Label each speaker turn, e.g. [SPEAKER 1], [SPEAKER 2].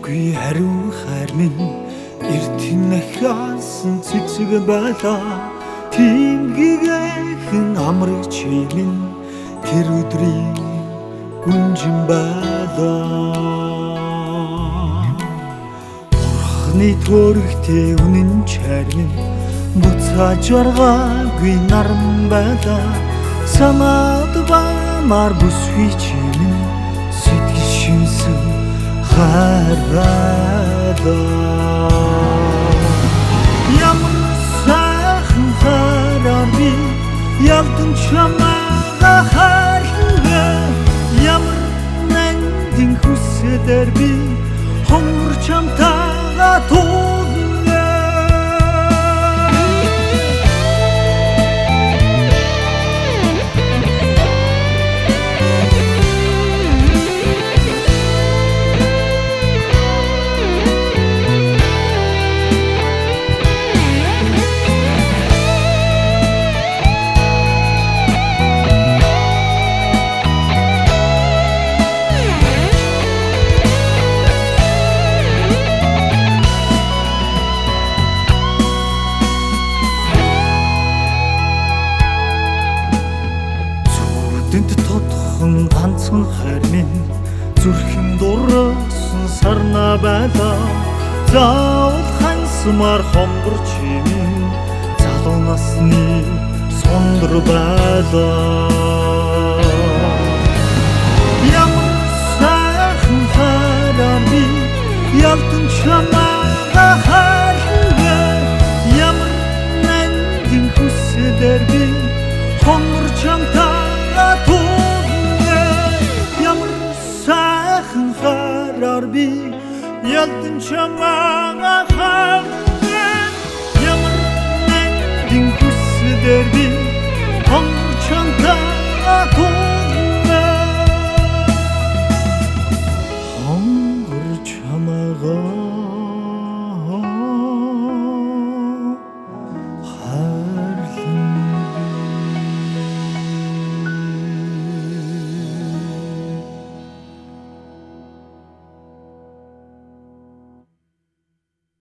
[SPEAKER 1] Гүй хариу хайр минь эртнэх яасан цэцэг байлаа. Тийм гэгхэн амраг чимэн тэр өдрийн гүнжин байлаа. Бурхны төрөгтэй үнэн чайр минь буцааж жаргаагүй наран байлаа. Санаад бамар бүсгүй чимэн сэтгэл шинсэн хайр байлаа. Ямар сайхан хайраар би ялдан чамайгаа хайрлаа. Ямар нандин хүсэлээр би хонгор чамтайгаа Дүнд тодхон ганцхан хайр минь зүрхэн дурсан сарна байлаа. Заавал хансмар хонгор чимэн залуу насны сондор байлаа. Ямар сайхан хайраар би ялдан чамайгаа